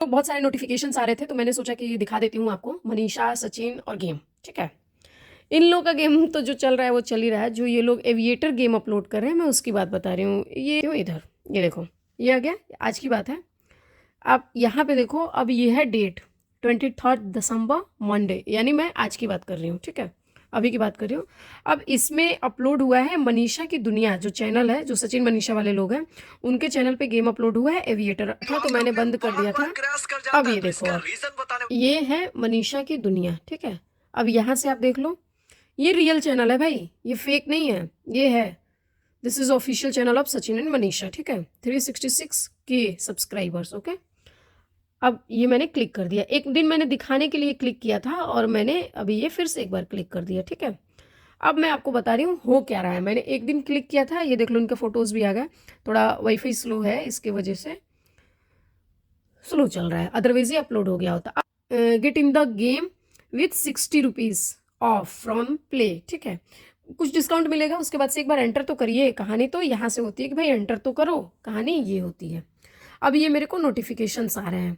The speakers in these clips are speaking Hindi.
तो बहुत सारे नोटिफिकेशंस आ रहे थे, तो मैंने सोचा कि दिखा देती हूँ आपको मनीषा, सचिन और गेम। ठीक है, इन लोगों का गेम तो जो चल रहा है वो चल ही रहा है। जो ये लोग एविएटर गेम अपलोड कर रहे हैं, मैं उसकी बात बता रही हूँ। ये क्यों इधर, ये देखो, ये आ गया, आज की बात है। आप यहाँ पे देखो, अब ये है डेट 23 दिसंबर मंडे, यानी मैं आज की बात कर रही हूँ। ठीक है, अभी की बात कर रही हूँ। अब इसमें अपलोड हुआ है मनीषा की दुनिया, जो चैनल है, जो सचिन मनीषा वाले लोग हैं, उनके चैनल पे गेम अपलोड हुआ है एविएटर था, तो मैंने बंद कर दिया था। अब ये देखो, अब ये है मनीषा की दुनिया। ठीक है, अब यहाँ से आप देख लो, ये रियल चैनल है भाई, ये फेक नहीं है, ये है। This is official channel of Sachin and Manisha. ठीक है, 366K सब्सक्राइबर्स। ओके, अब ये मैंने क्लिक कर दिया। एक दिन मैंने दिखाने के लिए क्लिक किया था, और मैंने अभी ये फिर से एक बार क्लिक कर दिया। ठीक है, अब मैं आपको बता रही हूँ हो क्या रहा है। मैंने एक दिन क्लिक किया था, ये देख लो, इनके फोटोज़ भी आ गए। थोड़ा वाईफाई स्लो है, इसके वजह से स्लो चल रहा है, अदरवाइज ये अपलोड हो गया होता। Get in the game with 60 rupees of from play. ठीक है, कुछ डिस्काउंट मिलेगा, उसके बाद से एक बार एंटर तो करिए। कहानी तो यहाँ से होती है कि भाई एंटर तो करो, कहानी ये होती है। अब ये मेरे को नोटिफिकेशंस आ रहे हैं।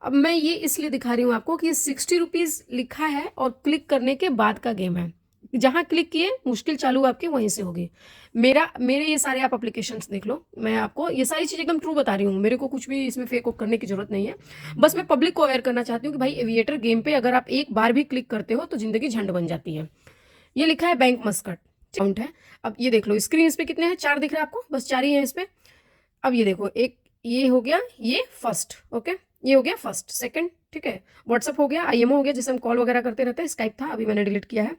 अब मैं ये इसलिए दिखा रही हूँ आपको कि ये 60 रुपीज़ लिखा है और क्लिक करने के बाद का गेम है। जहाँ क्लिक किए मुश्किल चालू आपकी वहीं से होगी। मेरे ये सारे आप एप्लीकेशंस देख लो, मैं आपको ये सारी चीज़ एकदम ट्रू बता रही हूँ। मेरे को कुछ भी इसमें फेक करने की जरूरत नहीं है। बस मैं पब्लिक को अवेयर करना चाहती हूँ कि भाई एविएटर गेम पे अगर आप एक बार भी क्लिक करते हो तो जिंदगी झंड बन जाती है। ये लिखा है बैंक मस्कट अकाउंट है। अब ये देख लो, स्क्रीन इस पे कितने हैं, 4 दिख रहा है आपको, बस 4 ही है इस पे। अब ये देखो, एक ये हो गया, ये फर्स्ट। ओके, ये हो गया फर्स्ट, सेकंड। ठीक है, व्हाट्सअप हो गया, आईएमओ हो गया, जिसे हम कॉल वगैरह करते रहते हैं, स्काइप था, अभी मैंने डिलीट किया है।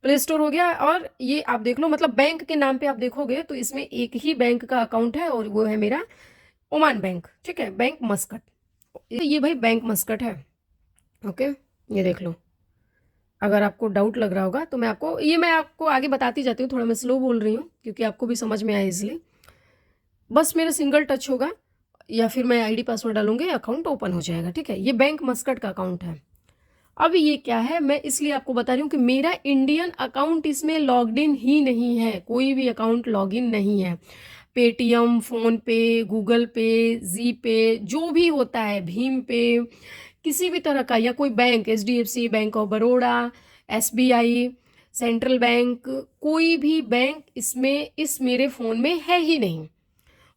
प्ले स्टोर हो गया, और ये आप देख लो, मतलब बैंक के नाम पे आप देखोगे तो इसमें एक ही बैंक का अकाउंट है, और वो है मेरा ओमान बैंक। ठीक है, बैंक मस्कट, ये भाई बैंक मस्कट है। ओके, ये देख लो। अगर आपको डाउट लग रहा होगा तो मैं आपको आगे बताती जाती हूँ। थोड़ा मैं स्लो बोल रही हूँ क्योंकि आपको भी समझ में आए इसलिए। बस मेरा सिंगल टच होगा या फिर मैं आईडी पासवर्ड डालूंगी, अकाउंट ओपन हो जाएगा। ठीक है, ये बैंक मस्कट का अकाउंट है। अब ये क्या है, मैं इसलिए आपको बता रही हूँ कि मेरा इंडियन अकाउंट इसमें लॉग्ड इन ही नहीं है, कोई भी अकाउंट लॉगिन नहीं है। पेटीएम, फोन पे, गूगल पे, जी पे, जो भी होता है, भीम पे, किसी भी तरह का, या कोई bank, HDFC, bank of Baroda, SBI, central bank, कोई भी बैंक इसमें इस मेरे फ़ोन में है ही नहीं।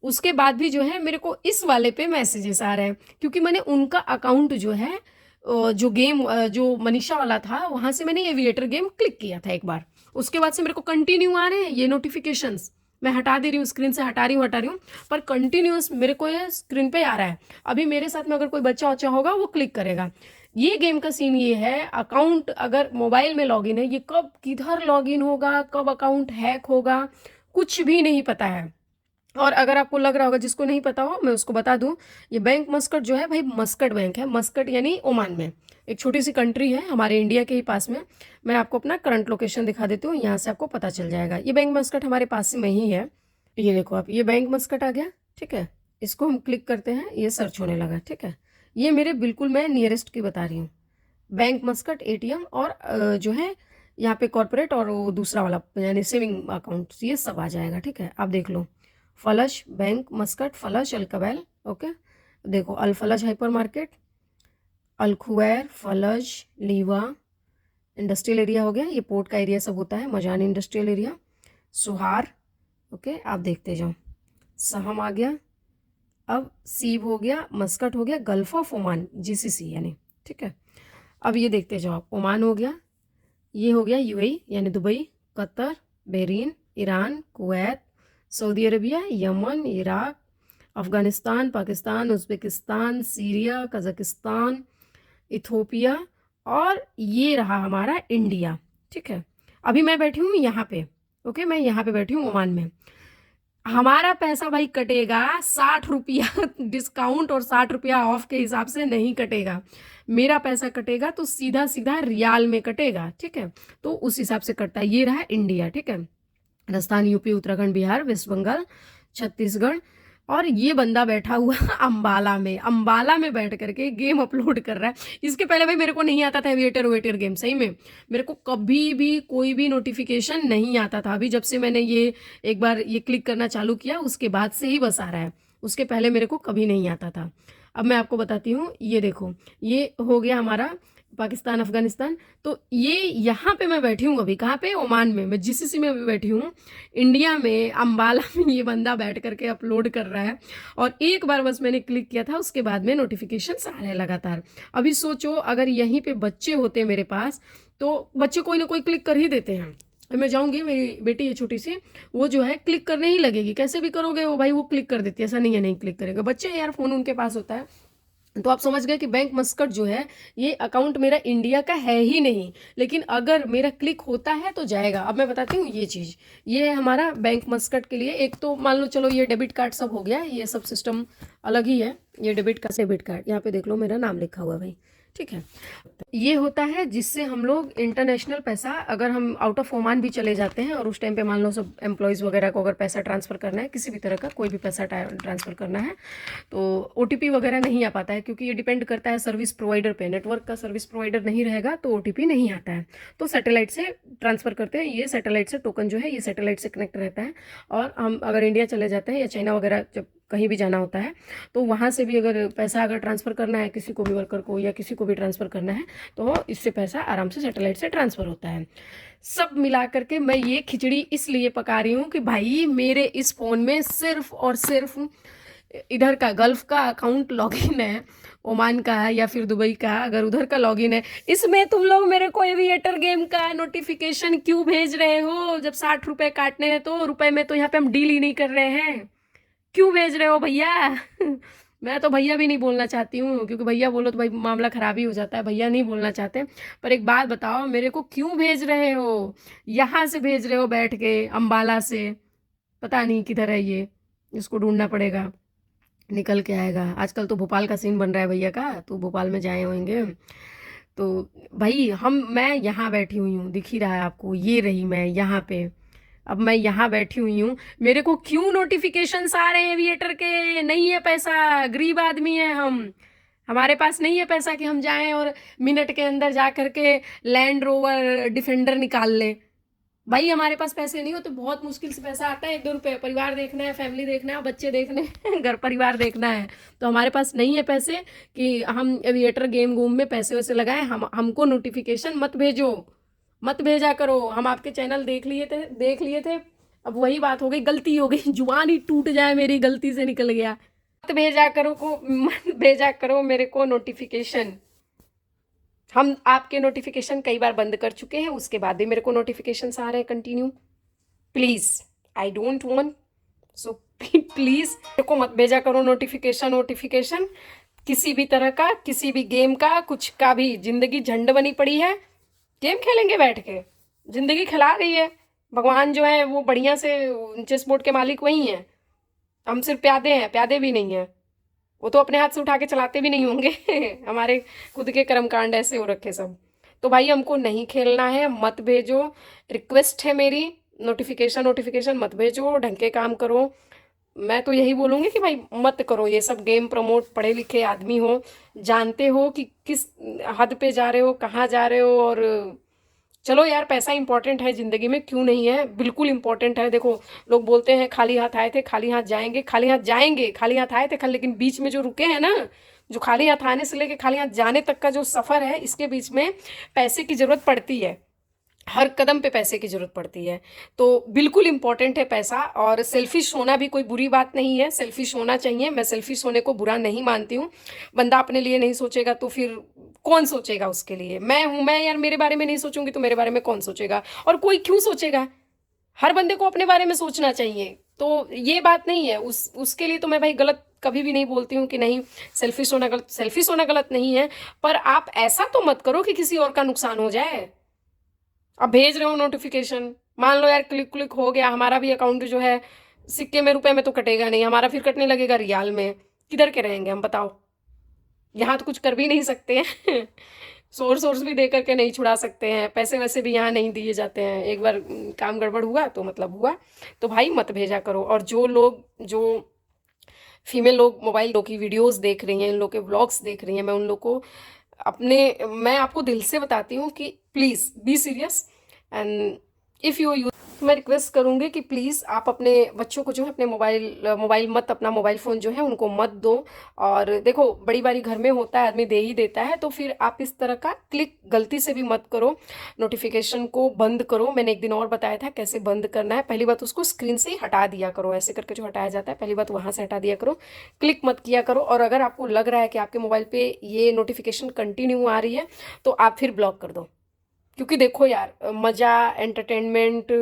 उसके बाद भी जो है मेरे को इस वाले पे मैसेजेस आ रहे हैं, क्योंकि मैंने उनका अकाउंट जो है, जो गेम, जो मनीषा वाला था, वहाँ से मैंने एविएटर गेम क्लिक किया था एक बार। उसके बाद से मेरे को कंटिन्यू आ रहे हैं ये नोटिफिकेशंस। मैं हटा दे रही हूँ, स्क्रीन से हटा रही हूँ, पर कंटिन्यूस मेरे को ये स्क्रीन पे आ रहा है। अभी मेरे साथ में अगर कोई बच्चा वच्चा होगा वो क्लिक करेगा। ये गेम का सीन ये है, अकाउंट अगर मोबाइल में लॉगिन है, ये कब किधर लॉगिन होगा, कब अकाउंट हैक होगा, कुछ भी नहीं पता है। और अगर आपको लग रहा होगा, जिसको नहीं पता हो मैं उसको बता दूं, ये बैंक मस्कट जो है भाई, मस्कट बैंक है। मस्कट यानी ओमान में, एक छोटी सी कंट्री है हमारे इंडिया के ही पास में। मैं आपको अपना करंट लोकेशन दिखा देती हूँ, यहाँ से आपको पता चल जाएगा। ये बैंक मस्कट हमारे पास में ही है। ये देखो आप, ये बैंक मस्कट आ गया। ठीक है, इसको हम क्लिक करते हैं, ये सर्च होने लगा। ठीक है, ये मेरे बिल्कुल मैं नियरेस्ट की बता रही हूँ, बैंक मस्कट ATM, और जो है यहाँ पे कॉर्पोरेट, और वो दूसरा वाला यानी सेविंग अकाउंट, ये सब आ जाएगा। ठीक है, आप देख लो, फलश, बैंक मस्कट, फलश, अलकबैल। ओके, देखो, अल फलश हाइपर मार्केट, अलखुवैर, फलश, लीवा, इंडस्ट्रियल एरिया हो गया, ये पोर्ट का एरिया सब होता है, मजान इंडस्ट्रियल एरिया, सुहार। ओके, आप देखते जाओ, सहम आ गया, अब सीब हो गया, मस्कट हो गया, गल्फ ऑफ ओमान, GCC यानी। ठीक है, अब ये देखते जाओ आप, ओमान हो गया, ये हो गया UAE यानी Dubai, Qatar, Bahrain, Iran, Kuwait, Saudi Arabia, Yemen, Iraq, Afghanistan, Pakistan, Uzbekistan, Syria, Kazakhstan, Ethiopia, और ये रहा हमारा इंडिया। ठीक है, अभी मैं बैठी हूँ यहाँ पे। ओके, मैं यहाँ पे बैठी हूँ ओमान में। हमारा पैसा भाई कटेगा 60 रुपया डिस्काउंट और 60 रुपया ऑफ के हिसाब से नहीं कटेगा। मेरा पैसा कटेगा तो सीधा सीधा रियाल में कटेगा। ठीक है, तो उस हिसाब से कटता है। ये रहा इंडिया। ठीक है, राजस्थान, यूपी, उत्तराखंड, बिहार, वेस्ट बंगाल, छत्तीसगढ़, और ये बंदा बैठा हुआ अंबाला में बैठ करके गेम अपलोड कर रहा है। इसके पहले भाई मेरे को नहीं आता था वेटर वेटर गेम, सही में मेरे को कभी भी कोई भी नोटिफिकेशन नहीं आता था। अभी जब से मैंने ये एक बार ये क्लिक करना चालू किया, उसके बाद से ही बस आ रहा है, उसके पहले मेरे को कभी नहीं आता था। अब मैं आपको बताती हूँ, ये देखो, ये हो गया हमारा पाकिस्तान अफ़गानिस्तान। तो ये यहाँ पे मैं बैठी हूँ अभी, कहाँ पे, ओमान में, मैं जीसीसी में अभी बैठी हूँ। इंडिया में अम्बाला में ये बंदा बैठ करके अपलोड कर रहा है, और एक बार बस मैंने क्लिक किया था, उसके बाद में नोटिफिकेशन आ रहे हैं लगातार। अभी सोचो अगर यहीं पे बच्चे होते मेरे पास, तो बच्चे कोई ना कोई क्लिक कर ही देते हैं। मैं जाऊँगी, मेरी बेटी है छोटी सी, वो जो है क्लिक करने ही लगेगी, कैसे भी करोगे वो भाई वो क्लिक कर देती है, ऐसा नहीं है नहीं क्लिक करेगा। बच्चे यार, फ़ोन उनके पास होता है। तो आप समझ गए कि बैंक मस्कट जो है, ये अकाउंट मेरा इंडिया का है ही नहीं, लेकिन अगर मेरा क्लिक होता है तो जाएगा। अब मैं बताती हूँ ये चीज़, ये है हमारा बैंक मस्कट के लिए। एक तो मान लो चलो ये डेबिट कार्ड सब हो गया, ये सब सिस्टम अलग ही है। ये डेबिट कार्ड, यहाँ पे देख लो मेरा नाम लिखा हुआ है भाई, ठीक है। ये होता है जिससे हम लोग इंटरनेशनल पैसा, अगर हम आउट ऑफ ओमान भी चले जाते हैं और उस टाइम पे मान लो सब एम्प्लॉयज़ वगैरह को अगर पैसा ट्रांसफ़र करना है, किसी भी तरह का कोई भी पैसा ट्रांसफ़र करना है, तो ओटीपी वगैरह नहीं आ पाता है, क्योंकि ये डिपेंड करता है सर्विस प्रोवाइडर पे। नेटवर्क का सर्विस प्रोवाइडर नहीं रहेगा तो ओटीपी नहीं आता है, तो सैटेलाइट से ट्रांसफ़र करते हैं। ये सैटेलाइट से टोकन जो है, ये सैटेलाइट से कनेक्ट रहता है। और हम अगर इंडिया चले जाते हैं या चाइना वगैरह, जब कहीं भी जाना होता है, तो वहाँ से भी अगर पैसा अगर ट्रांसफ़र करना है किसी को भी, वर्कर को या किसी को भी ट्रांसफ़र करना है, तो इससे पैसा आराम से सैटेलाइट से ट्रांसफ़र होता है। सब मिला करके मैं ये खिचड़ी इसलिए पका रही हूँ कि भाई मेरे इस फ़ोन में सिर्फ और सिर्फ इधर का गल्फ़ का अकाउंट लॉगिन है, ओमान का है या फिर दुबई का, अगर उधर का लॉगिन है। इसमें तुम लोग मेरे को एविएटर गेम का नोटिफिकेशन क्यों भेज रहे हो? जब 60 रुपये काटने हैं तो रुपए में तो यहाँ पे हम डील ही नहीं कर रहे हैं, क्यों भेज रहे हो भैया? मैं तो भैया भी नहीं बोलना चाहती हूँ, क्योंकि भैया बोलो तो भाई मामला ख़राब ही हो जाता है, भैया नहीं बोलना चाहते। पर एक बात बताओ, मेरे को क्यों भेज रहे हो? यहाँ से भेज रहे हो बैठ के, अम्बाला से, पता नहीं किधर है ये, इसको ढूंढना पड़ेगा, निकल के आएगा। आजकल तो भोपाल का सीन बन रहा है भैया का, तो भोपाल में जाए होंगे। तो भाई मैं यहाँ बैठी हुई हूँ, दिख ही रहा है आपको, ये रही मैं यहाँ पे। अब मैं यहाँ बैठी हुई हूँ, मेरे को क्यों नोटिफिकेशंस आ रहे हैं एविएटर के? नहीं है पैसा, गरीब आदमी है हम, हमारे पास नहीं है पैसा कि हम जाएं और मिनट के अंदर जा करके लैंड रोवर डिफेंडर निकाल लें। भाई हमारे पास पैसे नहीं हो तो बहुत मुश्किल से पैसा आता है, 1-2 रुपये। परिवार देखना है, फैमिली देखना है, बच्चे देखने हैं, घर परिवार देखना है, तो हमारे पास नहीं है पैसे कि हम एविएटर गेम गूम में पैसे वैसे लगाएं। हमको नोटिफिकेशन मत भेजो, मत भेजा करो। हम आपके चैनल देख लिए थे। अब वही बात हो गई, गलती हो गई, जुबान ही टूट जाए मेरी, गलती से निकल गया। मत भेजा करो मेरे को नोटिफिकेशन। हम आपके नोटिफिकेशन कई बार बंद कर चुके हैं, उसके बाद भी मेरे को नोटिफिकेशन आ रहे हैं continue. Please, I don't want, so please मेरे को मत भेजा करो नोटिफिकेशन किसी भी तरह का, किसी भी गेम का, कुछ का भी। ज़िंदगी झंड बनी पड़ी है, गेम खेलेंगे बैठ के, ज़िंदगी खिला रही है। भगवान जो है वो बढ़िया से चेस बोर्ड के मालिक वही हैं, हम सिर्फ प्यादे हैं, प्यादे भी नहीं हैं। वो तो अपने हाथ से उठा के चलाते भी नहीं होंगे। हमारे खुद के कर्मकांड ऐसे हो रखे सब। तो भाई हमको नहीं खेलना है, मत भेजो, रिक्वेस्ट है मेरी। नोटिफिकेशन मत भेजो, ढंग के काम करो। मैं तो यही बोलूँगी कि भाई मत करो ये सब गेम प्रमोट। पढ़े लिखे आदमी हो, जानते हो कि किस हद पे जा रहे हो, कहाँ जा रहे हो। और चलो यार, पैसा इंपॉर्टेंट है ज़िंदगी में, क्यों नहीं है, बिल्कुल इंपॉर्टेंट है। देखो लोग बोलते हैं खाली हाथ आए थे खाली हाथ जाएंगे, खाली हाथ जाएंगे, खाली हाथ आए थे खाली, लेकिन बीच में जो रुके हैं ना, जो खाली हाथ आने से लेके खाली हाथ जाने तक का जो सफ़र है, इसके बीच में पैसे की ज़रूरत पड़ती है, हर कदम पे पैसे की ज़रूरत पड़ती है। तो बिल्कुल इम्पॉर्टेंट है पैसा। और सेल्फिश होना भी कोई बुरी बात नहीं है, सेल्फिश होना चाहिए, मैं सेल्फिश होने को बुरा नहीं मानती हूँ। बंदा अपने लिए नहीं सोचेगा तो फिर कौन सोचेगा उसके लिए? मैं हूँ, मैं यार मेरे बारे में नहीं सोचूंगी तो मेरे बारे में कौन सोचेगा? और कोई क्यों सोचेगा? हर बंदे को अपने बारे में सोचना चाहिए। तो ये बात नहीं है, उसके लिए तो मैं भाई गलत कभी भी नहीं बोलती हूँ कि नहीं सेल्फिश होना गलत नहीं है। पर आप ऐसा तो मत करो कि किसी और का नुकसान हो जाए। अब भेज रहे हो नोटिफिकेशन, मान लो यार क्लिक हो गया, हमारा भी अकाउंट जो है सिक्के में रुपए में तो कटेगा नहीं, हमारा फिर कटने लगेगा रियाल में। किधर के रहेंगे हम बताओ? यहाँ तो कुछ कर भी नहीं सकते हैं। सोर्स भी दे करके नहीं छुड़ा सकते हैं, पैसे वैसे भी यहाँ नहीं दिए जाते हैं। एक बार काम गड़बड़ हुआ तो मतलब हुआ। तो भाई मत भेजा करो। और जो फीमेल लोग मोबाइल की वीडियोस देख रही हैं, इन लोग के व्लॉग्स देख रही हैं, मैं आपको दिल से बताती हूँ कि please be serious. And if you use तो मैं रिक्वेस्ट करूँगी कि प्लीज़ आप अपने बच्चों को जो है अपने अपना मोबाइल फ़ोन जो है उनको मत दो। और देखो बड़ी बारी घर में होता है, आदमी दे ही देता है, तो फिर आप इस तरह का क्लिक गलती से भी मत करो। नोटिफिकेशन को बंद करो। मैंने एक दिन और बताया था कैसे बंद करना है। पहली बात उसको स्क्रीन से ही हटा दिया करो, ऐसे करके जो हटाया जाता है पहली बात वहाँ से हटा दिया करो, क्लिक मत किया करो। और अगर आपको लग रहा है कि आपके मोबाइल पे ये नोटिफिकेशन कंटिन्यू आ रही है तो आप फिर ब्लॉक कर दो। क्योंकि देखो यार, मज़ा, एंटरटेनमेंट,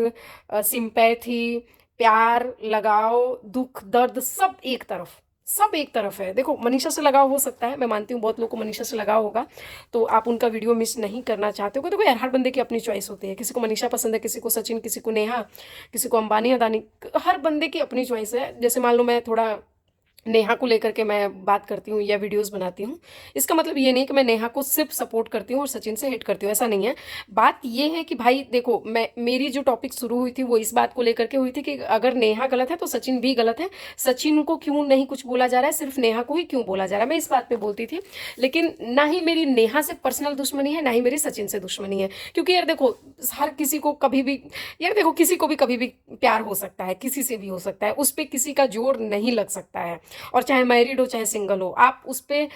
सिंपैथी, प्यार, लगाव, दुख, दर्द, सब एक तरफ है। देखो मनीषा से लगाव हो सकता है, मैं मानती हूँ बहुत लोगों को मनीषा से लगाव होगा, तो आप उनका वीडियो मिस नहीं करना चाहते हो। देखो यार, हर बंदे की अपनी चॉइस होती है। किसी को मनीषा पसंद है, किसी को सचिन, किसी को नेहा, किसी को अंबानी अदानी। हर बंदे की अपनी चॉइस है। जैसे मान लो मैं थोड़ा नेहा को लेकर के मैं बात करती हूँ या वीडियोस बनाती हूँ, इसका मतलब ये नहीं कि मैं नेहा को सिर्फ सपोर्ट करती हूँ और सचिन से हेट करती हूँ, ऐसा नहीं है। बात ये है कि भाई देखो, मैं मेरी जो टॉपिक शुरू हुई थी वो इस बात को लेकर के हुई थी कि अगर नेहा गलत है तो सचिन भी गलत है। सचिन को क्यों नहीं कुछ बोला जा रहा है, सिर्फ नेहा को ही क्यों बोला जा रहा है, मैं इस बात पे बोलती थी। लेकिन ना ही मेरी नेहा से पर्सनल दुश्मनी है, ना ही मेरी सचिन से दुश्मनी है। क्योंकि यार देखो, हर किसी को कभी भी, यार देखो किसी को भी कभी भी प्यार हो सकता है, किसी से भी हो सकता है, उस पर किसी का जोर नहीं लग सकता है। और चाहे मैरिड हो चाहे सिंगल हो, आप उस पर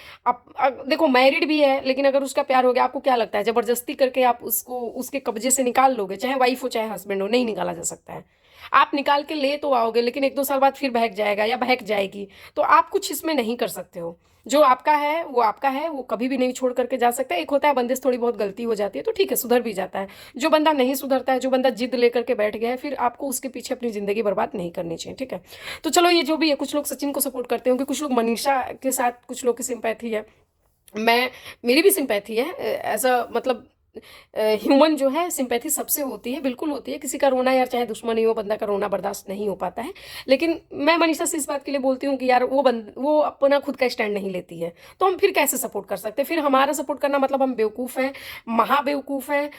देखो मैरिड भी है लेकिन अगर उसका प्यार हो गया, आपको क्या लगता है जबरदस्ती करके आप उसको उसके कब्जे से निकाल लोगे? चाहे वाइफ हो चाहे हस्बैंड हो, नहीं निकाला जा सकता है। आप निकाल के ले तो आओगे लेकिन एक दो साल बाद फिर बहक जाएगा या बहक जाएगी, तो आप कुछ इसमें नहीं कर सकते हो। जो आपका है वो आपका है, वो कभी भी नहीं छोड़ करके जा सकता है। एक होता है बंदे से थोड़ी बहुत गलती हो जाती है तो ठीक है, सुधर भी जाता है। जो बंदा नहीं सुधरता है, जो बंदा जिद लेकर के बैठ गया है, फिर आपको उसके पीछे अपनी ज़िंदगी बर्बाद नहीं करनी चाहिए, ठीक है। तो चलो ये जो भी है, कुछ लोग सचिन को सपोर्ट करते होंगे, कुछ लोग मनीषा के साथ, कुछ लोग की सिंपैथी है। मैं मेरी भी सिंपैथी है, एज अ मतलब ह्यूमन जो है सिंपैथी सबसे होती है, बिल्कुल होती है। किसी का रोना यार चाहे दुश्मन ही हो, बंदा का रोना बर्दाश्त नहीं हो पाता है। लेकिन मैं मनीषा से इस बात के लिए बोलती हूँ कि यार वो अपना खुद का स्टैंड नहीं लेती है, तो हम फिर कैसे सपोर्ट कर सकते हैं? फिर हमारा सपोर्ट करना मतलब हम बेवकूफ़ हैं, महाबेवकूफ़ हैं,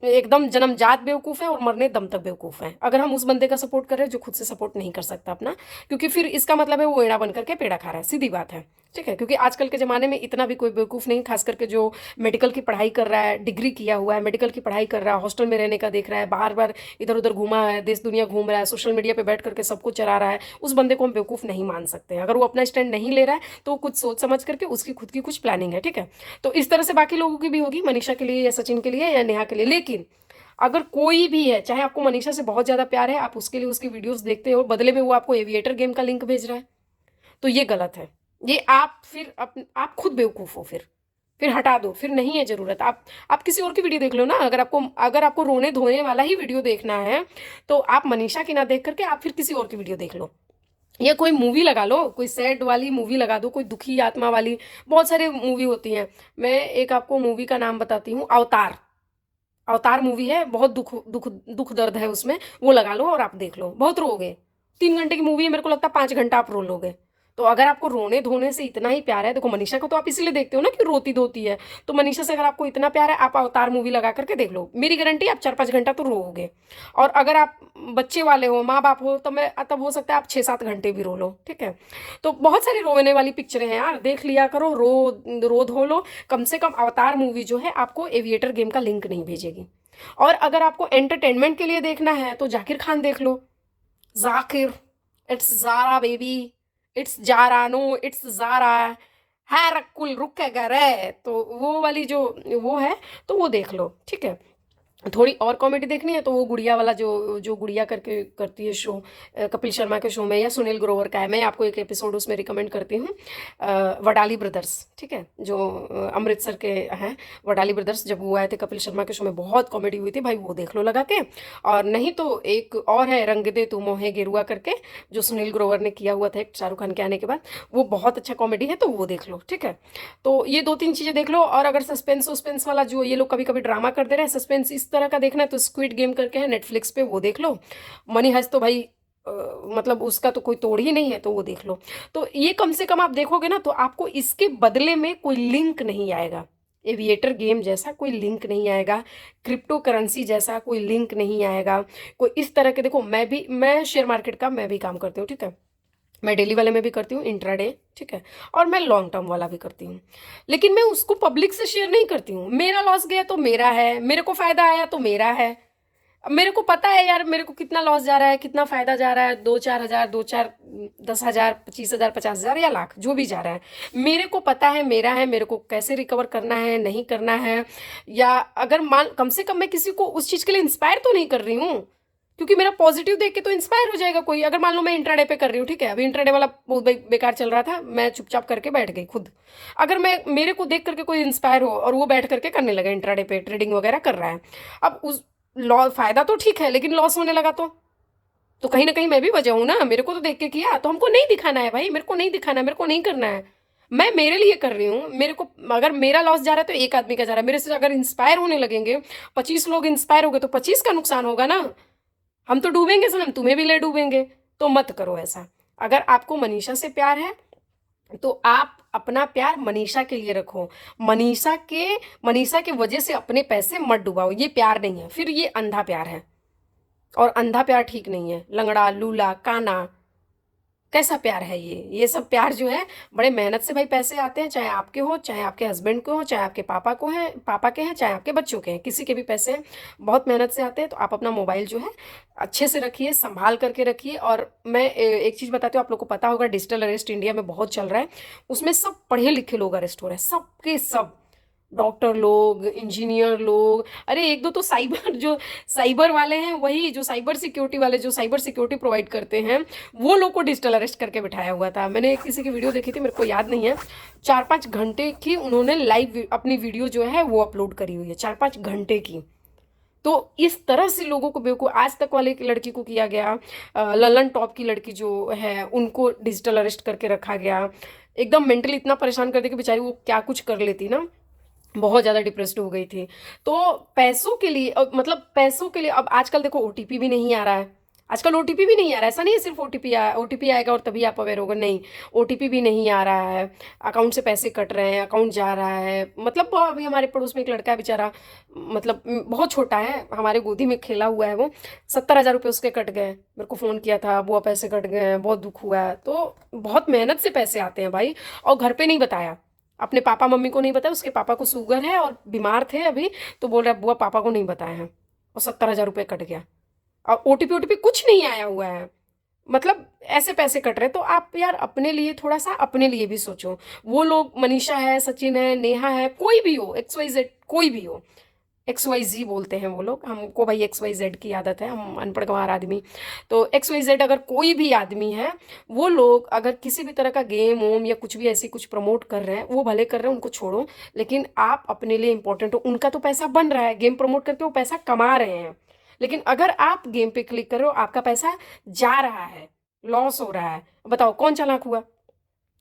एकदम जन्मजात बेवकूफ़ है और मरने दम तक बेवकूफ़ है अगर हम उस बंदे का सपोर्ट कर रहे हैं जो खुद से सपोर्ट नहीं कर सकता अपना। क्योंकि फिर इसका मतलब है वो एड़ा बन करके पेड़ा खा रहा है, सीधी बात है, ठीक है। क्योंकि आजकल के ज़माने में इतना भी कोई बेवकूफ़ नहीं, खास करके जो मेडिकल की पढ़ाई कर रहा है, डिग्री किया हुआ है, मेडिकल की पढ़ाई कर रहा है, हॉस्टल में रहने का देख रहा है, बार बार इधर उधर घूमा है, देश दुनिया घूम रहा है, सोशल मीडिया पे बैठ करके सबको चला रहा है, उस बंदे को हम बेवकूफ़ नहीं मान सकते। अगर वो अपना स्टैंड नहीं ले रहा है तो कुछ सोच समझ करके उसकी खुद की कुछ प्लानिंग है, ठीक है। तो इस तरह से बाकी लोगों की भी होगी, मनीषा के लिए या सचिन के लिए या नेहा के लिए। लेकिन अगर कोई भी है, चाहे आपको मनीषा से बहुत ज़्यादा प्यार है, आप उसके लिए उसकी वीडियोस देखते हो, बदले में वो आपको एविएटर गेम का लिंक भेज रहा है, तो ये गलत है। ये आप फिर आप खुद बेवकूफ़ हो, फिर हटा दो, फिर नहीं है ज़रूरत। आप किसी और की वीडियो देख लो ना। अगर आपको रोने धोने वाला ही वीडियो देखना है तो आप मनीषा की ना देख करके आप फिर किसी और की वीडियो देख लो, या कोई मूवी लगा लो, कोई सैड वाली मूवी लगा दो, कोई दुखी आत्मा वाली। बहुत सारी मूवी होती हैं। मैं एक आपको मूवी का नाम बताती हूँ, अवतार। अवतार मूवी है, बहुत दुख दुख दुख दर्द है उसमें, वो लगा लो और आप देख लो, बहुत रोगे। 3 घंटे की मूवी है, मेरे को लगता है 5 घंटा आप रो लोगे। तो अगर आपको रोने धोने से इतना ही प्यार है, देखो मनीषा को तो आप इसीलिए देखते हो ना कि रोती धोती है, तो मनीषा से अगर आपको इतना प्यार है, आप अवतार मूवी लगा करके देख लो, मेरी गारंटी आप 4-5 घंटा तो रोओगे। और अगर आप बच्चे वाले हो, माँ बाप हो, तब हो सकता है आप 6-7 घंटे भी रो लो, ठीक है। तो बहुत सारी रोने वाली पिक्चरें हैं यार, देख लिया करो, रो रो धो लो। कम से कम अवतार मूवी जो है आपको एविएटर गेम का लिंक नहीं भेजेगी। और अगर आपको एंटरटेनमेंट के लिए देखना है तो जाकिर खान देख लो, Zakir, it's Zara baby, it's Zara, no it's Zara है, रकुल रुक के घर है, तो वो वाली जो वो है, तो वो देख लो, ठीक है। थोड़ी और कॉमेडी देखनी है तो वो गुड़िया वाला जो जो गुड़िया करके करती है शो, कपिल शर्मा के शो में, या सुनील ग्रोवर का है, मैं आपको एक एपिसोड उसमें रिकमेंड करती हूँ। वडाली ब्रदर्स, ठीक है, जो अमृतसर के हैं, वडाली ब्रदर्स। जब वो आए थे कपिल शर्मा के शो में, बहुत कॉमेडी हुई थी भाई, वो देख लो लगा के। और नहीं तो एक और है, रंग दे तू मोहे गेरुआ करके, जो सुनील ग्रोवर ने किया हुआ था एक शाहरुख खान के आने के बाद, वो बहुत अच्छा कॉमेडी है, तो वो देख लो, ठीक है। तो ये 2-3 चीज़ें देख लो। और अगर सस्पेंस वाला जो ये लोग कभी कभी ड्रामा कर दे रहे हैं, सस्पेंस इस तरह का देखना है तो स्क्विड गेम करके है नेटफ्लिक्स पे, वो देख लो। मनी हज तो भाई मतलब उसका तो कोई तोड़ ही नहीं है, तो वो देख लो। तो ये कम से कम आप देखोगे ना तो आपको इसके बदले में कोई लिंक नहीं आएगा, एविएटर गेम जैसा कोई लिंक नहीं आएगा, क्रिप्टो करेंसी जैसा कोई लिंक नहीं आएगा, कोई इस तरह के। देखो मैं शेयर मार्केट का मैं भी काम करती हूँ, ठीक है। मैं डेली वाले में भी करती हूँ, इंट्राडे, ठीक है, और मैं लॉन्ग टर्म वाला भी करती हूँ। लेकिन मैं उसको पब्लिक से शेयर नहीं करती हूँ। मेरा लॉस गया तो मेरा है, मेरे को फ़ायदा आया तो मेरा है। अब मेरे को पता है यार मेरे को कितना लॉस जा रहा है, कितना फायदा जा रहा है, 2-4 हज़ार, 10 हज़ार, 25 हज़ार, 50 हज़ार या लाख जो भी जा रहा है, मेरे को पता है, मेरा है, मेरे को कैसे रिकवर करना है, नहीं करना है। या अगर मान कम से कम मैं किसी को उस चीज़ के लिए इंस्पायर तो नहीं कर रही हूँ, क्योंकि मेरा पॉजिटिव देख के तो इंस्पायर हो जाएगा कोई। अगर मान लो मैं इंट्राडे पे कर रही हूँ, ठीक है, अभी इंट्राडे वाला बहुत बेकार चल रहा था, मैं चुपचाप करके बैठ गई खुद। अगर मैं मेरे को देख करके कोई इंस्पायर हो और वो बैठ करके करने लगा, इंट्राडे पे ट्रेडिंग वगैरह कर रहा है, अब उस लॉ फायदा तो ठीक है, लेकिन लॉस होने लगा तो कहीं ना कहीं मैं भी वजह हूं ना। मेरे को तो देख के किया, तो हमको नहीं दिखाना है भाई, मेरे को नहीं दिखाना है, मेरे को नहीं करना है। मैं मेरे लिए कर रही हूँ, मेरे को अगर मेरा लॉस जा रहा है तो एक आदमी का जा रहा है, मेरे से अगर इंस्पायर होने लगेंगे 25 लोग इंस्पायर हो गए तो 25 का नुकसान होगा ना। हम तो डूबेंगे सर, हम तुम्हें भी ले डूबेंगे। तो मत करो ऐसा। अगर आपको मनीषा से प्यार है तो आप अपना प्यार मनीषा के लिए रखो। मनीषा के वजह से अपने पैसे मत डुबाओ, ये प्यार नहीं है, फिर ये अंधा प्यार है। और अंधा प्यार ठीक नहीं है, लंगड़ा लूला काना कैसा प्यार है ये सब प्यार जो है बड़े मेहनत से भाई पैसे आते हैं, चाहे आपके हो, चाहे आपके हस्बैंड के हो, चाहे आपके पापा के हैं, चाहे आपके बच्चों के हैं, किसी के भी पैसे हैं, बहुत मेहनत से आते हैं। तो आप अपना मोबाइल जो है अच्छे से रखिए, संभाल करके रखिए। और मैं एक चीज़ बताती हूँ, आप लोग को पता होगा डिजिटल अरेस्ट इंडिया में बहुत चल रहा है, उसमें सब पढ़े लिखे लोग अरेस्ट हो रहे हैं, सबके सब, डॉक्टर लोग, इंजीनियर लोग, अरे एक दो तो साइबर वाले हैं, वही जो साइबर सिक्योरिटी वाले, जो साइबर सिक्योरिटी प्रोवाइड करते हैं, वो लोग को डिजिटल अरेस्ट करके बिठाया हुआ था। मैंने किसी की वीडियो देखी थी, मेरे को याद नहीं है, 4-5 घंटे की उन्होंने लाइव अपनी वीडियो जो है वो अपलोड करी हुई है, 4-5 घंटे की। तो इस तरह से लोगों को बेवकूफ़, आज तक वाले की लड़की को किया गया, ललन टॉप की लड़की जो है उनको डिजिटल अरेस्ट करके रखा गया, एकदम मेंटली इतना परेशान कर दिया कि बेचारी वो क्या कुछ कर लेती ना, बहुत ज़्यादा डिप्रेस्ड हो गई थी। तो पैसों के लिए मतलब पैसों के लिए अब आजकल देखो ओटीपी भी नहीं आ रहा है, आजकल ओटीपी भी नहीं आ रहा है। ऐसा नहीं है सिर्फ ओटीपी आएगा और तभी आप अवेयर होगा, नहीं, ओटीपी भी नहीं आ रहा है, अकाउंट से पैसे कट रहे हैं, अकाउंट जा रहा है। मतलब अभी हमारे पड़ोस में एक लड़का है बेचारा, मतलब बहुत छोटा है, हमारे गोदी में खेला हुआ है वो, 70,000 रुपये उसके कट गए, मेरे को फ़ोन किया था, बुआ पैसे कट गए हैं, बहुत दुख हुआ है। तो बहुत मेहनत से पैसे आते हैं भाई, और घर पे नहीं बताया, अपने पापा मम्मी को नहीं बताया, उसके पापा को शुगर है और बीमार थे अभी, तो बोल रहा है बुआ पापा को नहीं बताया है, और 70,000 रुपये कट गया, और ओटीपी कुछ नहीं आया हुआ है। मतलब ऐसे पैसे कट रहे, तो आप यार अपने लिए थोड़ा सा अपने लिए भी सोचो। वो लोग, मनीषा है, सचिन है, नेहा है, कोई भी हो, XYZ कोई भी हो, XYZ बोलते हैं वो लोग, हमको भाई XYZ की आदत है, हम अनपढ़ गंवार आदमी। तो XYZ अगर कोई भी आदमी है, वो लोग अगर किसी भी तरह का गेम वोम या कुछ भी ऐसी कुछ प्रमोट कर रहे हैं, वो भले कर रहे हैं, उनको छोड़ो, लेकिन आप अपने लिए इंपॉर्टेंट हो। उनका तो पैसा बन रहा है, गेम प्रमोट करके वो पैसा कमा रहे हैं, लेकिन अगर आप गेम पे क्लिक कर रहे हो, आपका पैसा जा रहा है, लॉस हो रहा है, बताओ कौन चालाक हुआ,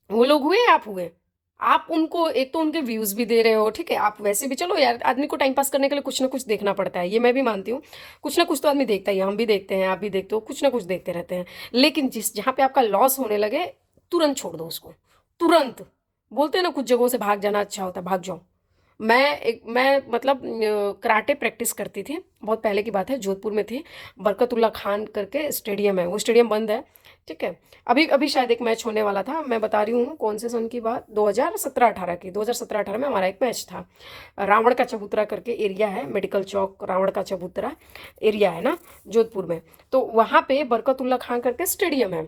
वो लोग हुए या आप हुए? आप उनको, एक तो उनके व्यूज भी दे रहे हो, ठीक है, आप वैसे भी, चलो यार आदमी को टाइम पास करने के लिए कुछ ना कुछ देखना पड़ता है, ये मैं भी मानती हूँ, कुछ ना कुछ तो आदमी देखता ही है, हम भी देखते हैं, आप भी देखते हो, कुछ ना कुछ देखते रहते हैं। लेकिन जहाँ पे आपका लॉस होने लगे, तुरंत छोड़ दो उसको, तुरंत। बोलते हैं ना कुछ जगहों से भाग जाना अच्छा होता है, भाग जाओ। मैं मतलब कराटे प्रैक्टिस करती थी, बहुत पहले की बात है, जोधपुर में थी, बरकतुल्ला खान करके स्टेडियम है, वो स्टेडियम बंद है, ठीक है। अभी अभी शायद एक मैच होने वाला था, मैं बता रही हूँ कौन से सन की बात, 2017-18 की, 2017-18 में हमारा एक मैच था। रावण का चबूतरा करके एरिया है, मेडिकल चौक रावण का चबूतरा एरिया है ना जोधपुर में, तो वहाँ पे बरकतुल्ला खान करके स्टेडियम है,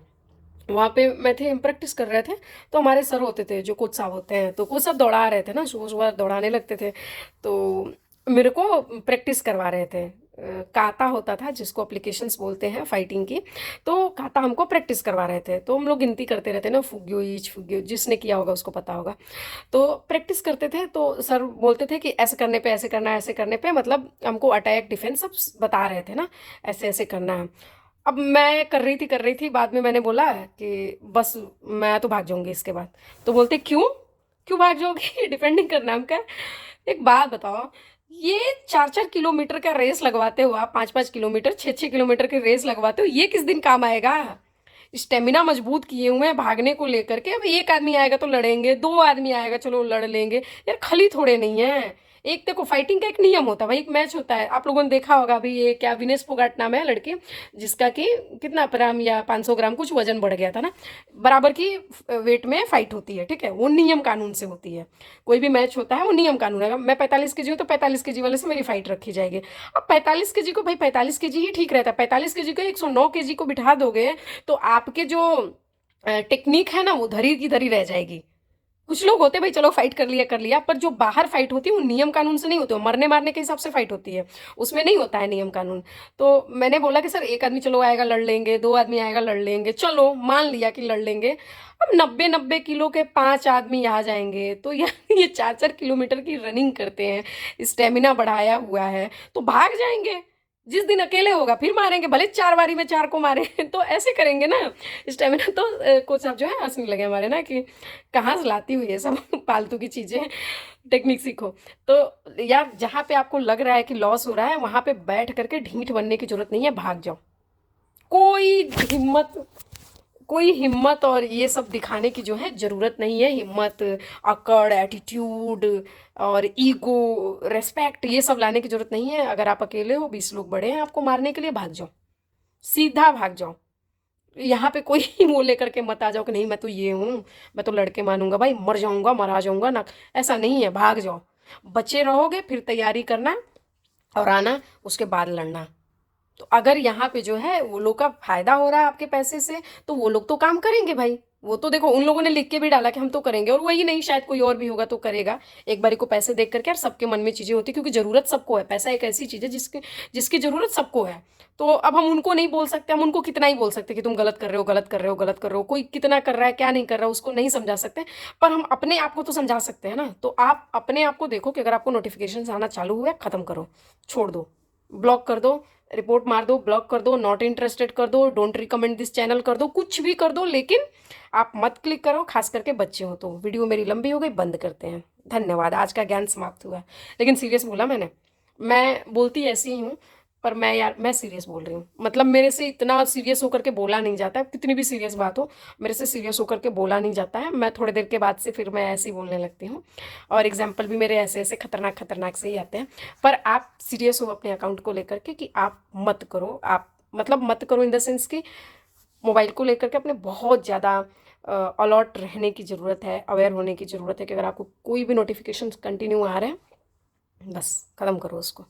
वहाँ पे मैं थे, हम प्रैक्टिस कर रहे थे। तो हमारे सर होते थे जो कोच साहब होते हैं, तो कोच साहब दौड़ा रहे थे ना, सुबह सुबह दौड़ाने लगते थे, तो मेरे को प्रैक्टिस करवा रहे थे। काता होता था जिसको एप्लीकेशंस बोलते हैं फाइटिंग की, तो काता हमको प्रैक्टिस करवा रहे थे। तो हम लोग गिनती करते रहते ना, फुग्यो ईच फुग्यो, जिसने किया होगा उसको पता होगा। तो प्रैक्टिस करते थे, तो सर बोलते थे कि ऐसे करने पे ऐसे करना है, ऐसे करने पे, मतलब हमको अटैक डिफेंस सब बता रहे थे ना, ऐसे ऐसे करना है। अब मैं कर रही थी, बाद में मैंने बोला कि बस मैं तो भाग जाऊंगी इसके बाद। तो बोलते क्यों, क्यों भाग जाओगी? डिफेंडिंग करना है हमका। एक बात बताओ, ये 4-4 किलोमीटर का रेस लगवाते हो आप, 5-5 किलोमीटर, 6-6 किलोमीटर की रेस लगवाते हो, ये किस दिन काम आएगा? स्टेमिना मजबूत किए हुए हैं भागने को लेकर के, अब एक आदमी आएगा तो लड़ेंगे, दो आदमी आएगा चलो लड़ लेंगे, यार खली थोड़े नहीं है। एक देखो फाइटिंग का एक नियम होता है भाई, एक मैच होता है, आप लोगों ने देखा होगा अभी, ये क्या विनेश फोगाट नाम है लड़के जिसका कि कितना ग्राम या 500 ग्राम कुछ वजन बढ़ गया था ना, बराबर की वेट में फाइट होती है, ठीक है, वो नियम कानून से होती है। कोई भी मैच होता है वो नियम कानून है, मैं 45 kg हूँ तो 45 kg वाले से मेरी फाइट रखी जाएगी। अब 45 kg को भाई 45 kg ही ठीक रहता है, 45 kg को 109 kg को बिठा दोगे तो आपके जो टेक्निक है ना वो धरी की धरी रह जाएगी। कुछ लोग होते हैं भाई चलो फाइट कर लिया, पर जो बाहर फाइट होती है वो नियम कानून से नहीं होती, वो मरने मारने के हिसाब से फाइट होती है, उसमें नहीं होता है नियम कानून। तो मैंने बोला कि सर एक आदमी चलो आएगा लड़ लेंगे, दो आदमी आएगा लड़ लेंगे, चलो मान लिया कि लड़ लेंगे। अब 90-90 किलो के 5 आदमी आ जाएंगे तो यार ये 4-4 किलोमीटर की रनिंग करते हैं, स्टेमिना बढ़ाया हुआ है, तो भाग जाएंगे। जिस दिन अकेले होगा फिर मारेंगे, भले 4 बारी में 4 को मारे तो ऐसे करेंगे ना। स्टेमिना तो कोच साहब जो है हंसने लगे हमारे ना कि कहाँ से लाती हुई है सब फालतू की चीज़ें, टेक्निक सीखो। तो यार जहाँ पे आपको लग रहा है कि लॉस हो रहा है वहाँ पे बैठ करके ढीठ बनने की जरूरत नहीं है, भाग जाओ। कोई हिम्मत कोई हिम्मत और ये सब दिखाने की जो है ज़रूरत नहीं है, हिम्मत, अकड़, एटीट्यूड और ईगो, रेस्पेक्ट, ये सब लाने की ज़रूरत नहीं है। अगर आप अकेले हो, 20 लोग बड़े हैं आपको मारने के लिए, भाग जाओ, सीधा भाग जाओ। यहाँ पे कोई वो लेकर के मत आ जाओ कि नहीं मैं तो ये हूँ, मैं तो लड़के मानूंगा भाई, मर जाऊंगा मरा जाऊंगा ना, ऐसा नहीं है, भाग जाओ। बचे रहोगे फिर तैयारी करना और आना, उसके बाद लड़ना। तो अगर यहाँ पे जो है वो लोग का फायदा हो रहा है आपके पैसे से, तो वो लोग तो काम करेंगे भाई। वो तो देखो उन लोगों ने लिख के भी डाला कि हम तो करेंगे, और वही नहीं शायद कोई और भी होगा तो करेगा। एक बारी को पैसे देख करके यार सबके मन में चीजें होती है, क्योंकि जरूरत सबको है, पैसा एक ऐसी चीज है जिसकी जिसकी जरूरत सबको है। तो अब हम उनको नहीं बोल सकते, हम उनको कितना ही बोल सकते कि तुम गलत कर रहे हो, गलत कर रहे हो, गलत कर रहे हो, कोई कितना कर रहा है क्या नहीं कर रहा है उसको नहीं समझा सकते। पर हम अपने आप को तो समझा सकते हैं ना। तो आप अपने आप को देखो कि अगर आपको नोटिफिकेशन आना चालू हुआ है, खत्म करो, छोड़ दो, ब्लॉक कर दो, रिपोर्ट मार दो, ब्लॉक कर दो, नॉट इंटरेस्टेड कर दो, डोंट रिकमेंड दिस चैनल कर दो, कुछ भी कर दो, लेकिन आप मत क्लिक करो, खास करके बच्चे हो तो। वीडियो मेरी लंबी हो गई, बंद करते हैं। धन्यवाद, आज का ज्ञान समाप्त हुआ। लेकिन सीरियस बोला मैंने, मैं बोलती ऐसी ही हूँ, पर मैं यार मैं सीरियस बोल रही हूँ, मतलब मेरे से इतना सीरियस होकर के बोला नहीं जाता है, कितनी भी सीरियस बात हो मेरे से सीरियस होकर के बोला नहीं जाता है। मैं थोड़ी देर के बाद से फिर मैं ऐसे ही बोलने लगती हूँ, और एग्जाम्पल भी मेरे ऐसे ऐसे खतरनाक खतरनाक से ही आते हैं। पर आप सीरियस हो अपने अकाउंट को लेकर के कि आप मत करो, आप मतलब मत करो इन द सेंस कि मोबाइल को लेकर के अपने बहुत ज़्यादा अलर्ट रहने की ज़रूरत है, अवेयर होने की ज़रूरत है कि अगर आपको कोई भी नोटिफिकेशन कंटिन्यू आ रहे हैं, बस ख़त्म करो उसको।